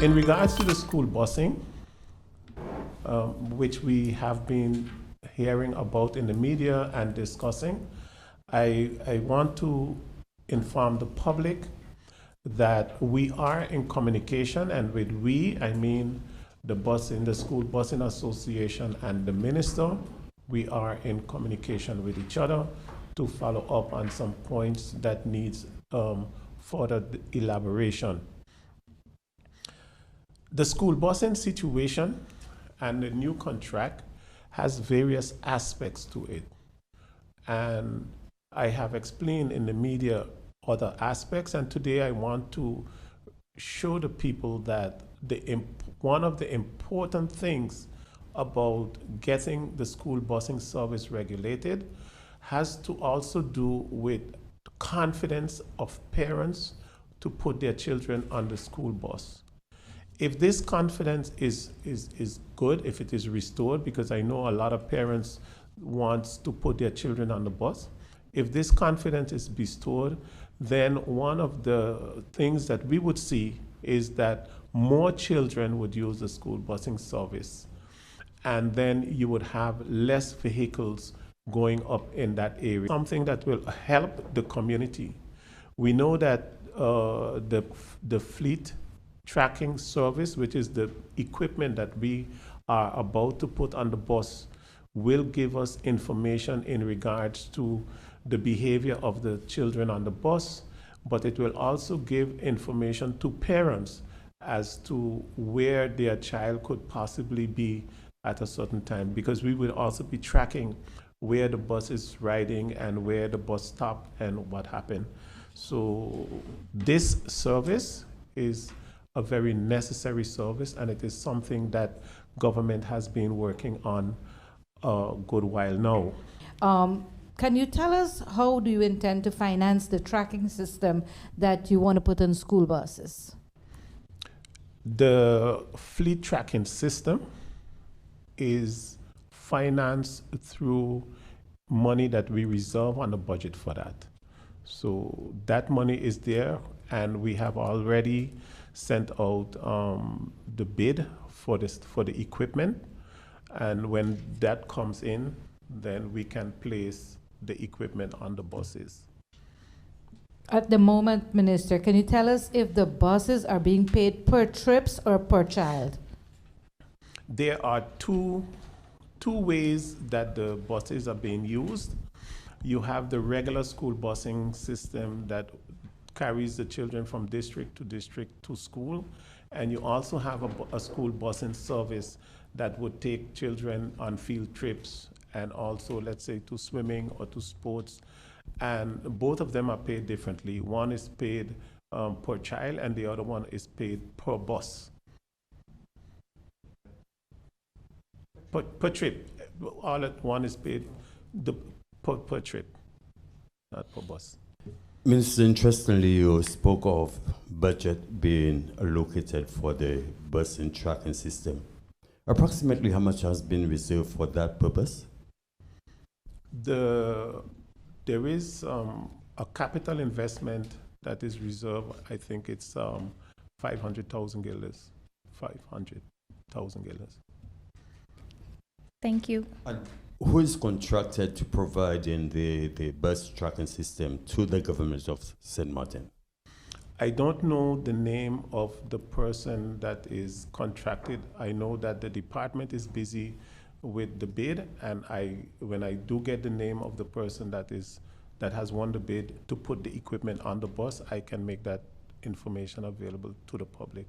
In regards to the school busing, which we have been hearing about in the media and discussing, I want to inform the public that we are in communication, and with we, I mean the School Busing Association and the minister. We are in communication with each other to follow up on some points that needs further elaboration. The school busing situation and the new contract has various aspects to it. And I have explained in the media other aspects, and today I want to show the people that one of the important things about getting the school busing service regulated has to also do with confidence of parents to put their children on the school bus. If this confidence is good, if it is restored, because I know a lot of parents want to put their children on the bus, if this confidence is bestowed, then one of the things that we would see is that more children would use the school busing service. And then you would have less vehicles going up in that area. Something that will help the community. We know that the fleet tracking service, which is the equipment that we are about to put on the bus, will give us information in regards to the behavior of the children on the bus, but it will also give information to parents as to where their child could possibly be at a certain time, because we will also be tracking where the bus is riding and where the bus stopped and what happened. So this service is a very necessary service, and it is something that government has been working on a good while now. Can you tell us how do you intend to finance the tracking system that you want to put on school buses? The fleet tracking system is financed through money that we reserve on the budget for that. So that money is there, and we have already sent out the bid for the equipment, and when that comes in, then we can place the equipment on the buses. At the moment, Minister, can you tell us if the buses are being paid per trips or per child? There are two ways that the buses are being used. You have the regular school busing system that carries the children from district to school, and you also have a school busing service that would take children on field trips and also, let's say, to swimming or to sports. And both of them are paid differently. One is paid per child, and the other one is paid per bus. Per trip. All at one is paid per trip, not per bus. Minister, interestingly, you spoke of budget being allocated for the busing tracking system. Approximately how much has been reserved for that purpose? There is a capital investment that is reserved. I think it's 500,000 guilders. 500,000 guilders. Thank you. And who is contracted to provide in the bus tracking system to the government of St. Martin? I don't know the name of the person that is contracted. I know that the department is busy with the bid, and when I do get the name of the person that has won the bid to put the equipment on the bus, I can make that information available to the public.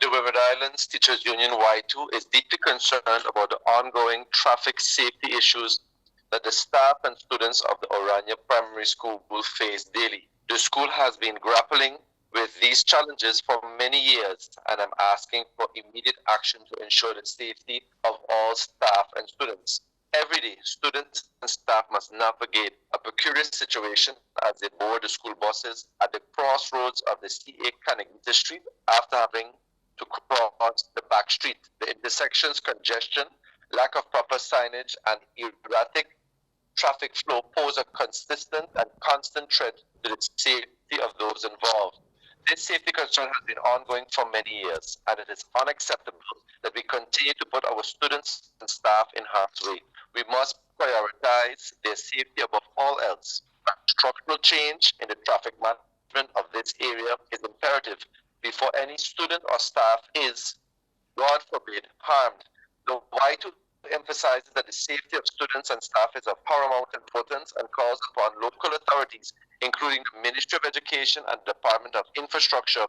The River Islands Teachers Union Y2 is deeply concerned about the ongoing traffic safety issues that the staff and students of the Orania Primary School will face daily. The school has been grappling with these challenges for many years, and I'm asking for immediate action to ensure the safety of all staff and students. Every day, students and staff must navigate a precarious situation as they board the school buses at the crossroads of the CA Canigita Street after having to cross the back street. The intersection's congestion lack of proper signage, and erratic traffic flow pose a consistent and constant threat to the safety of those involved. This safety concern has been ongoing for many years, and it is unacceptable that we continue to put our students and staff in harm's way. We must prioritize their safety above all else. Structural change in the traffic management of this area is imperative before any student or staff is, God forbid, harmed. The Y2 emphasizes that the safety of students and staff is of paramount importance and calls upon local authorities, including the Ministry of Education and the Department of Infrastructure,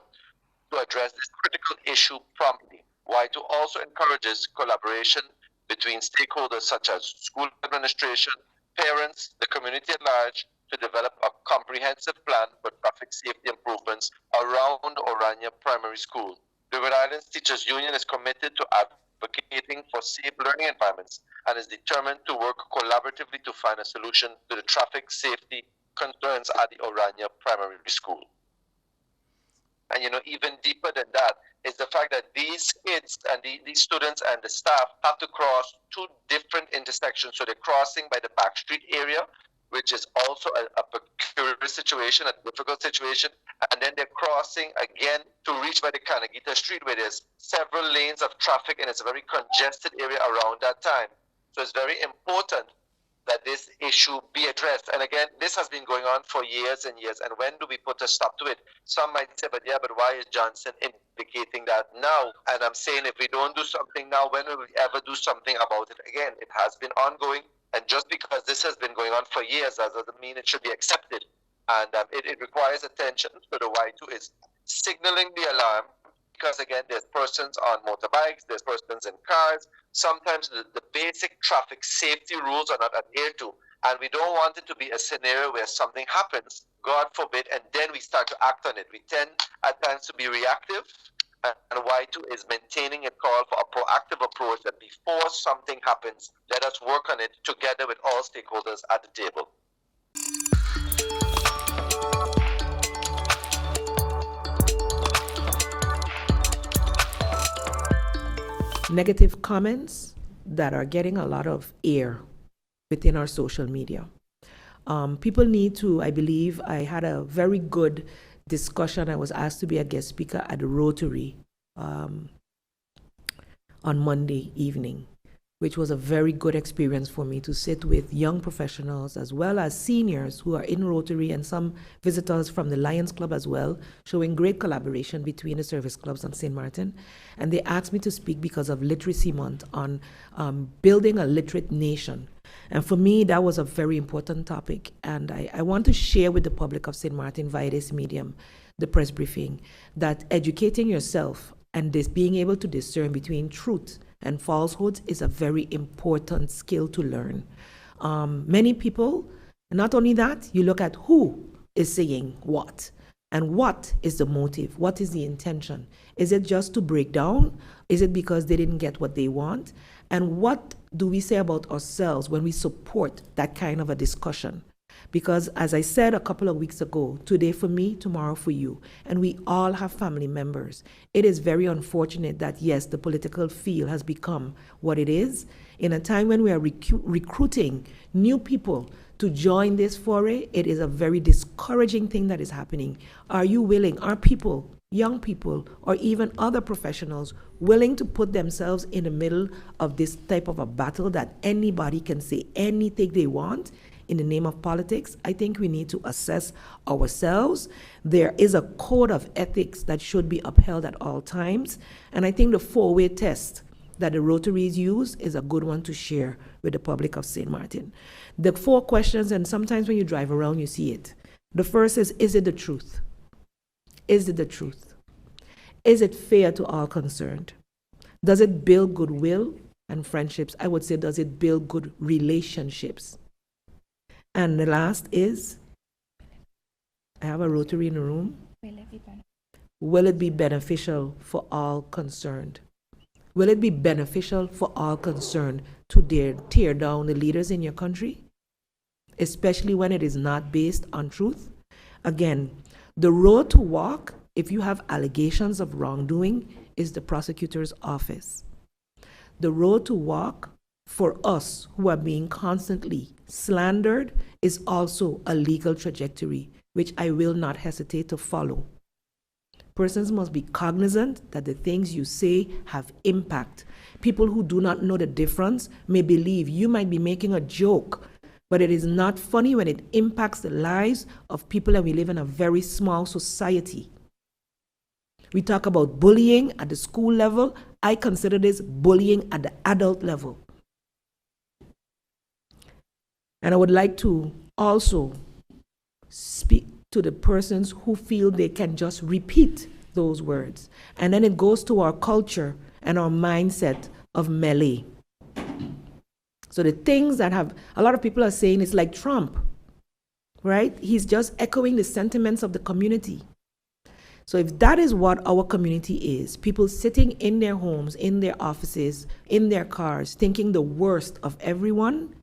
to address this critical issue promptly. Y2 also encourages collaboration between stakeholders such as school administration, parents, the community at large, to develop a comprehensive plan for traffic safety improvements around Orania Primary School. The Rhode Island Teachers Union is committed to advocating for safe learning environments and is determined to work collaboratively to find a solution to the traffic safety concerns at the Orania Primary School. And even deeper than that is the fact that these kids and these students and the staff have to cross two different intersections. So they're crossing by the backstreet area, which is also a peculiar situation, a difficult situation. And then they're crossing again to reach by the Canagita Street, where there's several lanes of traffic and it's a very congested area around that time. So it's very important that this issue be addressed. And again, this has been going on for years and years. And when do we put a stop to it? Some might say, but why is Johnson indicating that now? And I'm saying, if we don't do something now, when will we ever do something about it? Again, it has been ongoing. And just because this has been going on for years, that doesn't mean it should be accepted. And it requires attention. So the Y2 is signaling the alarm, because again, there's persons on motorbikes, there's persons in cars. Sometimes the basic traffic safety rules are not adhered to. And we don't want it to be a scenario where something happens, God forbid, and then we start to act on it. We tend at times to be reactive. And Y2 is maintaining a call for a proactive approach that before something happens, let us work on it together with all stakeholders at the table. Negative comments that are getting a lot of air within our social media. People need to, I believe, I had a very good discussion. I was asked to be a guest speaker at the Rotary on Monday evening, which was a very good experience for me to sit with young professionals as well as seniors who are in Rotary and some visitors from the Lions Club as well, showing great collaboration between the service clubs and St. Martin. And they asked me to speak because of Literacy Month on building a literate nation. And for me, that was a very important topic. And I want to share with the public of St. Martin via this medium, the press briefing, that educating yourself and this being able to discern between truth and falsehoods is a very important skill to learn. Many people, not only that, you look at who is saying what and what is the motive, what is the intention. Is it just to break down? Is it because they didn't get what they want? And what do we say about ourselves when we support that kind of a discussion? Because as I said a couple of weeks ago, today for me, tomorrow for you, and we all have family members. It is very unfortunate that, yes, the political field has become what it is. In a time when we are recruiting new people to join this foray, it is a very discouraging thing that is happening. Are you willing, are people, young people, or even other professionals willing to put themselves in the middle of this type of a battle that anybody can say anything they want in the name of politics? I think we need to assess ourselves. There is a code of ethics that should be upheld at all times. And I think the four-way test that the Rotaries use is a good one to share with the public of St. Martin. The 4 questions, and sometimes when you drive around, you see it. The first is it the truth? Is it the truth? Is it fair to all concerned? Does it build goodwill and friendships? I would say, does it build good relationships? And the last is, I have a Rotary in the room. Will it be beneficial for all concerned? Will it be beneficial for all concerned to tear down the leaders in your country? Especially when it is not based on truth? Again, the road to walk, if you have allegations of wrongdoing, is the prosecutor's office. The road to walk for us who are being constantly slandered is also a legal trajectory, which I will not hesitate to follow. Persons must be cognizant that the things you say have impact. People who do not know the difference may believe you might be making a joke, but it is not funny when it impacts the lives of people, and we live in a very small society. We talk about bullying at the school level. I consider this bullying at the adult level. And I would like to also speak to the persons who feel they can just repeat those words. And then it goes to our culture and our mindset of melee. So the things that have, a lot of people are saying it's like Trump, right? He's just echoing the sentiments of the community. So if that is what our community is, people sitting in their homes, in their offices, in their cars, thinking the worst of everyone,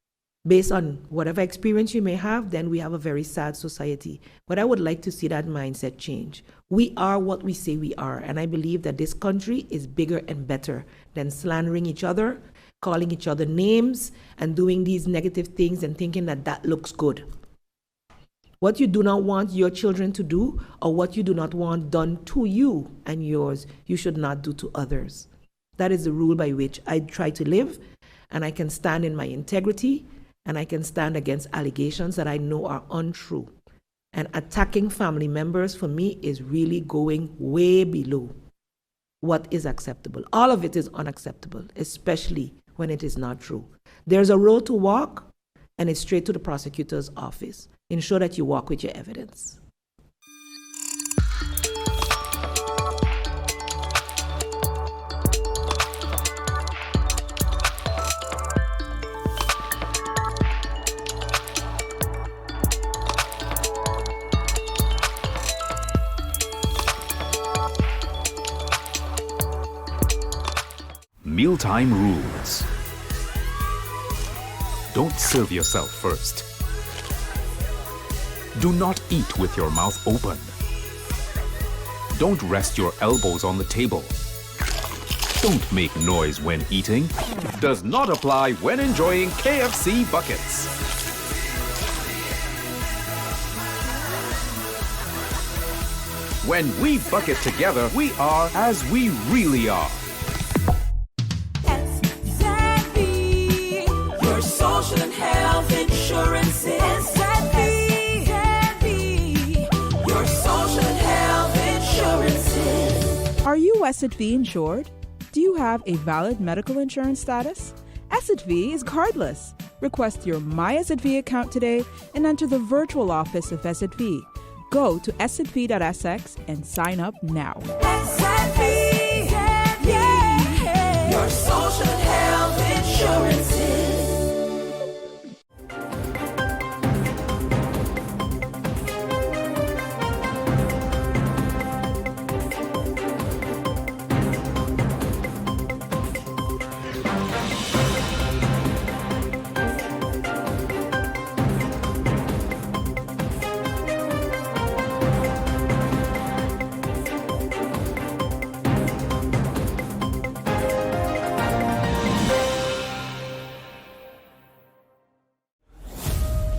based on whatever experience you may have, then we have a very sad society. But I would like to see that mindset change. We are what we say we are, and I believe that this country is bigger and better than slandering each other, calling each other names, and doing these negative things and thinking that that looks good. What you do not want your children to do, or what you do not want done to you and yours, you should not do to others. That is the rule by which I try to live, and I can stand in my integrity, and I can stand against allegations that I know are untrue. And attacking family members, for me, is really going way below what is acceptable. All of it is unacceptable, especially when it is not true. There's a road to walk, and it's straight to the prosecutor's office. Ensure that you walk with your evidence. Mealtime rules. Don't serve yourself first. Do not eat with your mouth open. Don't rest your elbows on the table. Don't make noise when eating. Does not apply when enjoying KFC buckets. When we bucket together, we are as we really are. Your social and health insurances. Your social and health insurances. Are you SXM insured? Do you have a valid medical insurance status? SXM is cardless. Request your My SXM account today and enter the virtual office of SXM. Go to sxv.sx and sign up now. SXM, yeah. Your social and health insurances.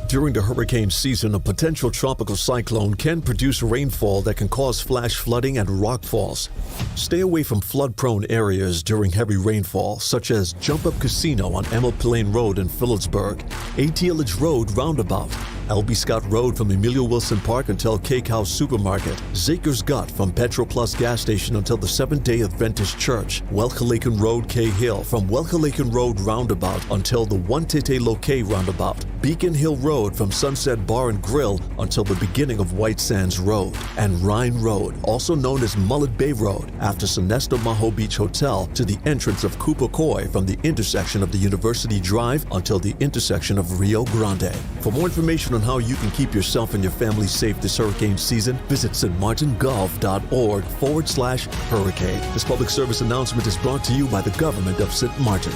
During the hurricane season, a potential tropical cyclone can produce rainfall that can cause flash flooding and rockfalls. Stay away from flood-prone areas during heavy rainfall, such as Jump Up Casino on Emil Plain Road in Phillipsburg, ATLH Road Roundabout, L.B. Scott Road from Emilio Wilson Park until Cake House Supermarket, Zaker's Gut from Petro Plus gas station until the Seventh-day Adventist Church, Welcalaken Road K Hill from Welcalaken Road Roundabout until the One-Tete Loke Roundabout, Beacon Hill Road from Sunset Bar and Grill until the beginning of White Sands Road, and Rhine Road, also known as Mullet Bay Road, after Sonesto Maho Beach Hotel to the entrance of Cooper Coy from the intersection of the University Drive until the intersection of Rio Grande. For more information on how you can keep yourself and your family safe this hurricane season, visit stmartingolf.org/hurricane. This public service announcement is brought to you by the government of St. Martin.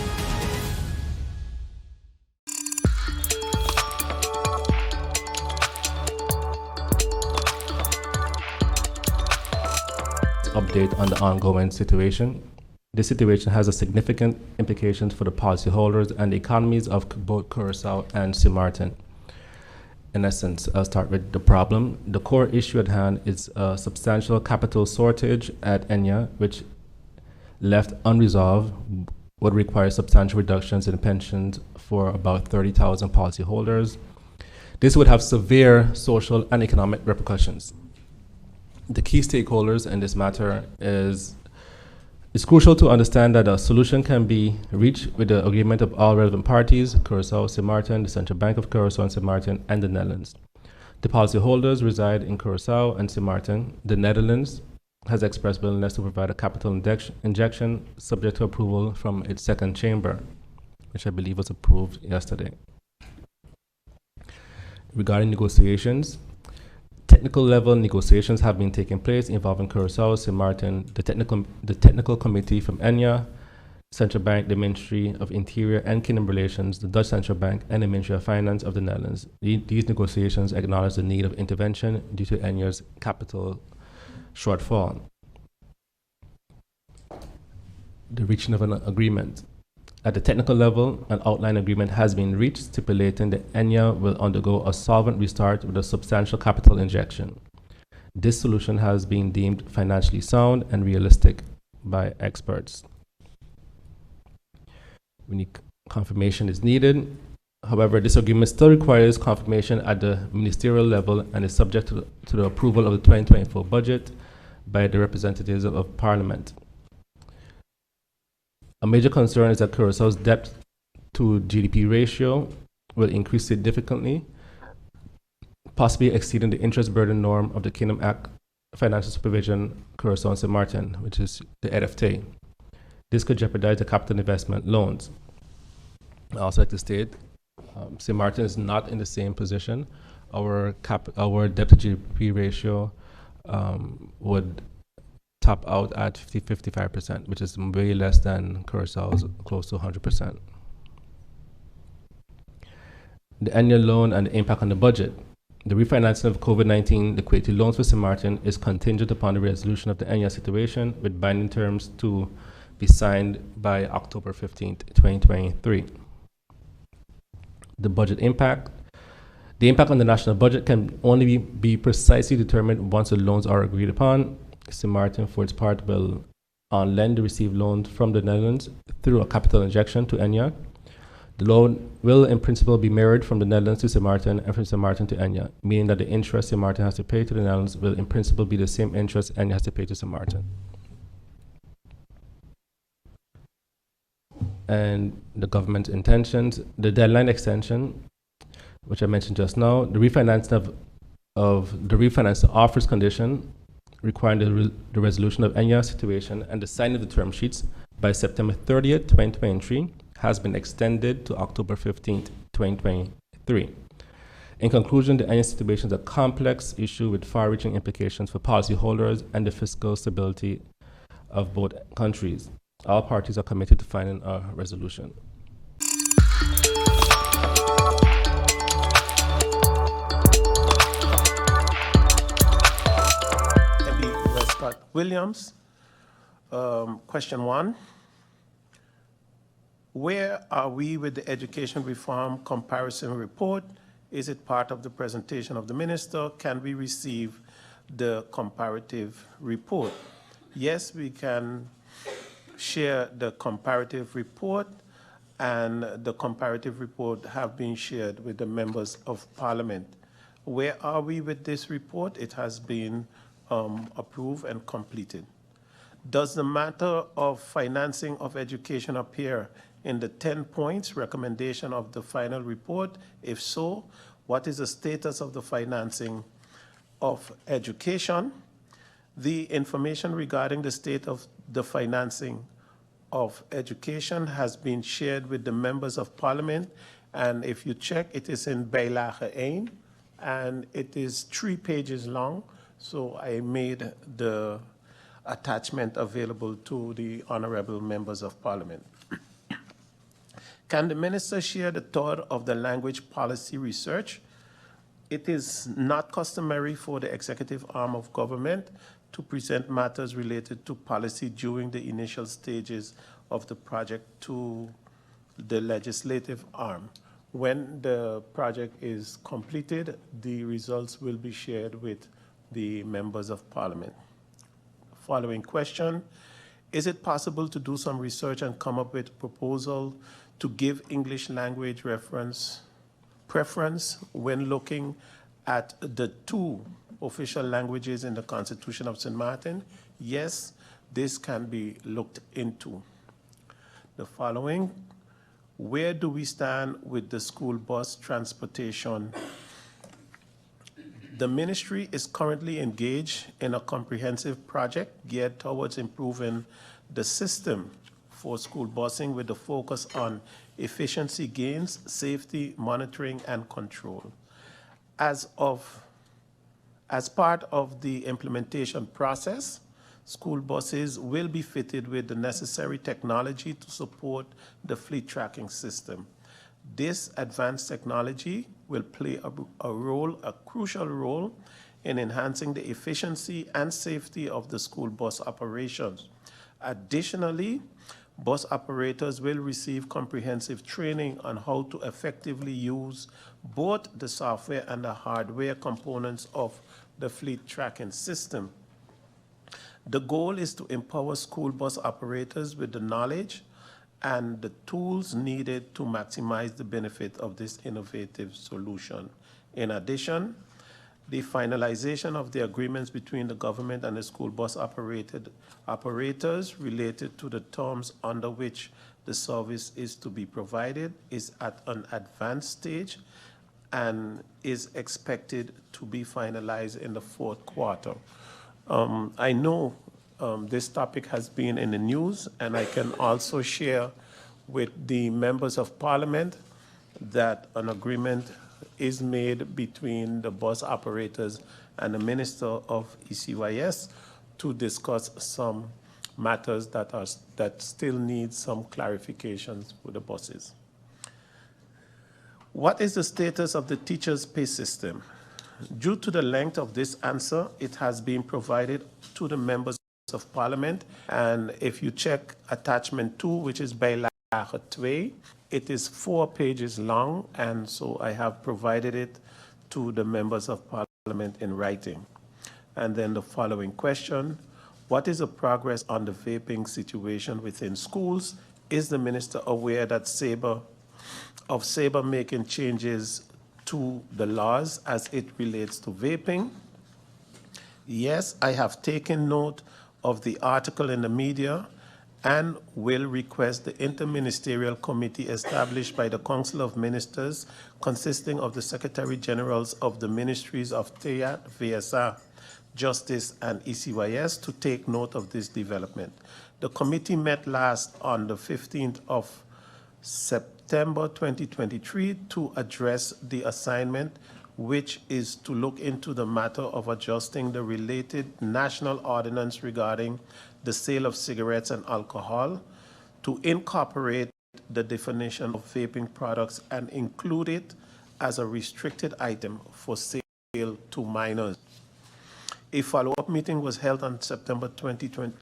Update on the ongoing situation. This situation has a significant implications for the policyholders and the economies of both Curaçao and St. Martin. In essence, I'll start with the problem. The core issue at hand is a substantial capital shortage at Enya, which, left unresolved, would require substantial reductions in pensions for about 30,000 policyholders. This would have severe social and economic repercussions. The key stakeholders in this matter it's crucial to understand that a solution can be reached with the agreement of all relevant parties, Curaçao, St. Martin, the Central Bank of Curaçao and St. Martin, and the Netherlands. The policyholders reside in Curaçao and St. Martin. The Netherlands has expressed willingness to provide a capital injection subject to approval from its second chamber, which I believe was approved yesterday. Regarding negotiations, technical level negotiations have been taking place involving Curaçao, St. Martin, the technical committee from Enya, Central Bank, the Ministry of Interior and Kingdom Relations, the Dutch Central Bank, and the Ministry of Finance of the Netherlands. These negotiations acknowledge the need of intervention due to Enya's capital shortfall. The reaching of an agreement. At the technical level, an outline agreement has been reached stipulating that Enya will undergo a solvent restart with a substantial capital injection. This solution has been deemed financially sound and realistic by experts. Confirmation is needed. However, this agreement still requires confirmation at the ministerial level and is subject to the approval of the 2024 budget by the representatives of Parliament. A major concern is that Curaçao's debt to GDP ratio will increase significantly, possibly exceeding the interest burden norm of the Kingdom Act Financial Supervision Curaçao and St. Martin, which is the EDFT. This could jeopardize the capital investment loans. I also like to state, St. Martin is not in the same position. Our debt to GDP ratio would top out at 55%, which is way less than Curaçao's close to 100%. The annual loan and the impact on the budget. The refinancing of COVID-19 liquidity loans for St. Martin is contingent upon the resolution of the Enya situation with binding terms to be signed by October 15th, 2023. The budget impact. The impact on the national budget can only be precisely determined once the loans are agreed upon. St. Martin, for its part, will lend the received loans from the Netherlands through a capital injection to Enya. The loan will, in principle, be mirrored from the Netherlands to St. Martin and from St. Martin to Enya, meaning that the interest St. Martin has to pay to the Netherlands will, in principle, be the same interest Enya has to pay to St. Martin. And the government's intentions, the deadline extension, which I mentioned just now, the refinancing offers condition requiring the resolution of Enya's situation and the signing of the term sheets by September 30th, 2023 has been extended to October 15th, 2023. In conclusion, the Enya situation is a complex issue with far-reaching implications for policyholders and the fiscal stability of both countries. All parties are committed to finding a resolution. Williams, question 1. Where are we with the education reform comparison report? Is it part of the presentation of the minister? Can we receive the comparative report? Yes, we can share the comparative report, and the comparative report have been shared with the members of parliament. Where are we with this report? It has been approved and completed. Does the matter of financing of education appear in the 10 points recommendation of the final report? If so, what is the status of the financing of education? The information regarding the state of the financing of education has been shared with the members of parliament, and if you check, it is in Bijlage 1, and it is 3 pages long. So I made the attachment available to the honorable members of parliament. Can the minister share the thought of the language policy research? It is not customary for the executive arm of government to present matters related to policy during the initial stages of the project to the legislative arm. When the project is completed, the results will be shared with the members of parliament. Following question: is it possible to do some research and come up with a proposal to give English language preference when looking at the two official languages in the Constitution of St. Martin? Yes, this can be looked into. The following: where do we stand with the school bus transportation? The ministry is currently engaged in a comprehensive project geared towards improving the system for school busing with the focus on efficiency gains, safety, monitoring, and control. As part of the implementation process, school buses will be fitted with the necessary technology to support the fleet tracking system. This advanced technology will play a crucial role in enhancing the efficiency and safety of the school bus operations. Additionally, bus operators will receive comprehensive training on how to effectively use both the software and the hardware components of the fleet tracking system. The goal is to empower school bus operators with the knowledge and the tools needed to maximize the benefit of this innovative solution. In addition, the finalization of the agreements between the government and the school bus operators related to the terms under which the service is to be provided is at an advanced stage and is expected to be finalized in the fourth quarter. I know this topic has been in the news, and I can also share with the members of parliament that an agreement is made between the bus operators and the Minister of ECYS to discuss some matters that still need some clarifications for the buses. What is the status of the teachers' pay system? Due to the length of this answer, it has been provided to the members of parliament, and if you check attachment 2, which is by Lage, it is 4 pages long, and so I have provided it to the members of parliament in writing. And then the following question: what is the progress on the vaping situation within schools? Is the minister aware that SABR making changes to the laws as it relates to vaping? Yes, I have taken note of the article in the media and will request the interministerial committee established by the Council of Ministers, consisting of the Secretary Generals of the Ministries of TEAT, VSA, Justice, and ECYS, to take note of this development. The committee met last on the 15th of September 2023 to address the assignment, which is to look into the matter of adjusting the related national ordinance regarding the sale of cigarettes and alcohol to incorporate the definition of vaping products and include it as a restricted item for sale to minors. A follow-up meeting was held on September 22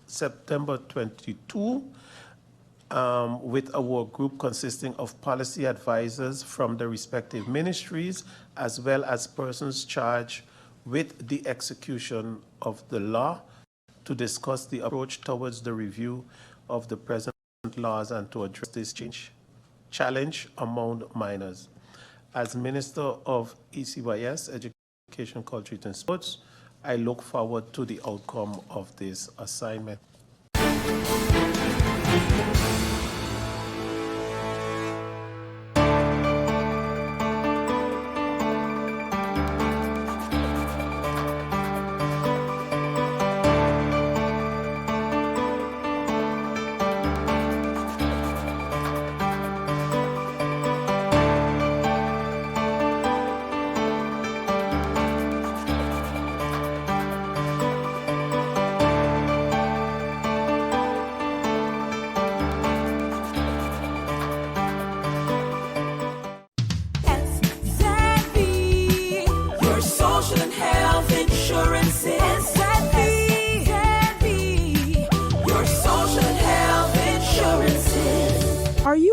with a work group consisting of policy advisors from the respective ministries, as well as persons charged with the execution of the law, to discuss the approach towards the review of the present laws and to address this challenge among minors. As Minister of ECYS, Education, Culture, and Sports, I look forward to the outcome of this assignment.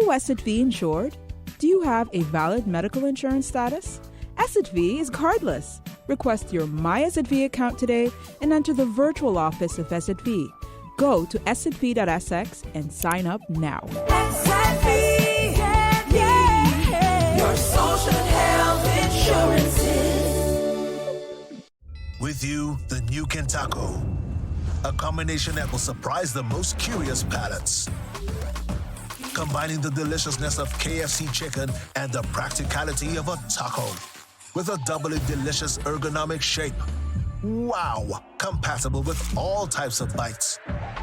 you SXV insured? Do you have a valid medical insurance status? SXV is cardless. Request your My SXV account today and enter the virtual office of SXV. Go to sxv.sx and sign up now. SXV, yeah. Your social health insurances. With you, the new Kentucky. A combination that will surprise the most curious palates. Combining the deliciousness of KFC chicken and the practicality of a taco with a doubly delicious ergonomic shape. Wow! Compatible with all types of bites.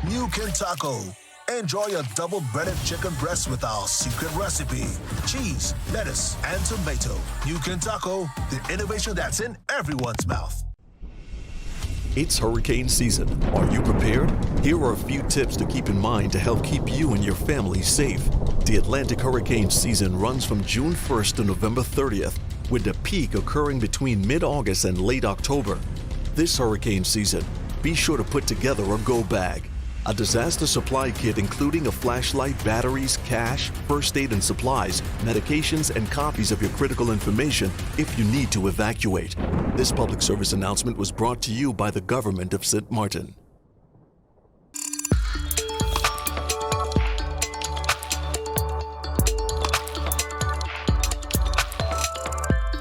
New Kentucky. Enjoy a double breaded chicken breast with our secret recipe. Cheese, lettuce, and tomato. New Kentucky, the innovation that's in everyone's mouth. It's hurricane season. Are you prepared? Here are a few tips to keep in mind to help keep you and your family safe. The Atlantic hurricane season runs from June 1st to November 30th, with the peak occurring between mid-August and late October. This hurricane season, be sure to put together a go bag. A disaster supply kit including a flashlight, batteries, cash, first aid and supplies, medications, and copies of your critical information if you need to evacuate. This public service announcement was brought to you by the government of St. Martin.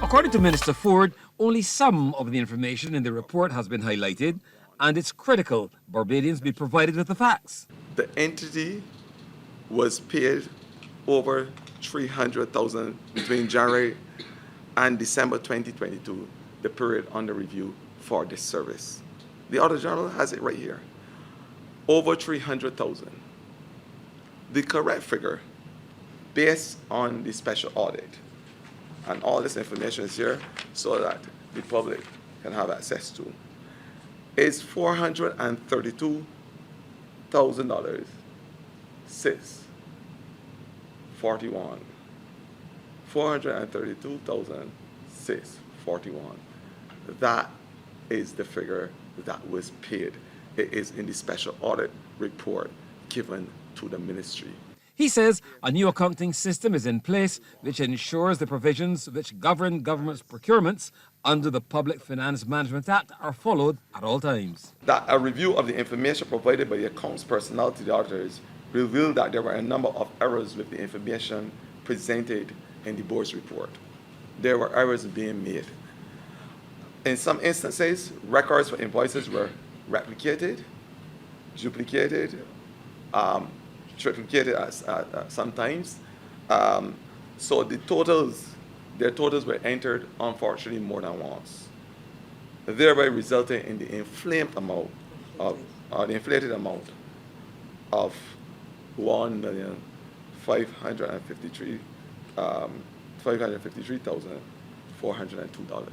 According to Minister Ford, only some of the information in the report has been highlighted, and it's critical Barbadians be provided with the facts. The entity was paid over $300,000 between January and December 2022, the period under review for this service. The Auditor General has it right here. Over $300,000. The correct figure, based on the special audit, and all this information is here so that the public can have access to, is $432,000, 641. $432,641. That is the figure that was paid. It is in the special audit report given to the ministry. He says a new accounting system is in place which ensures the provisions which govern government's procurements under the Public Finance Management Act are followed at all times. That a review of the information provided by the accounts personnel to the auditors revealed that there were a number of errors with the information presented in the board's report. There were errors being made. In some instances, records for invoices were replicated, duplicated, triplicated sometimes. So their totals were entered, unfortunately, more than once, thereby resulting in the inflated amount of $553,402.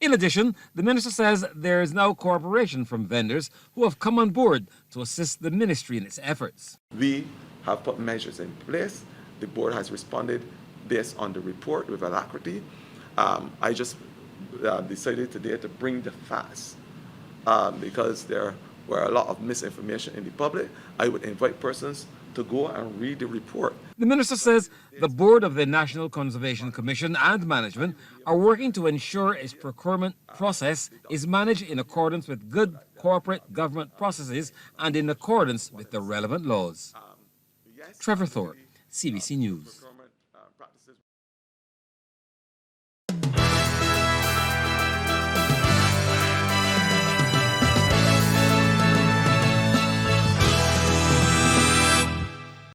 In addition, the minister says there is now cooperation from vendors who have come on board to assist the ministry in its efforts. We have put measures in place. The board has responded based on the report with alacrity. I just decided today to bring the facts because there were a lot of misinformation in the public. I would invite persons to go and read the report. The minister says the board of the National Conservation Commission and management are working to ensure its procurement process is managed in accordance with good corporate government processes and in accordance with the relevant laws. Trevor Thorpe, CBC News.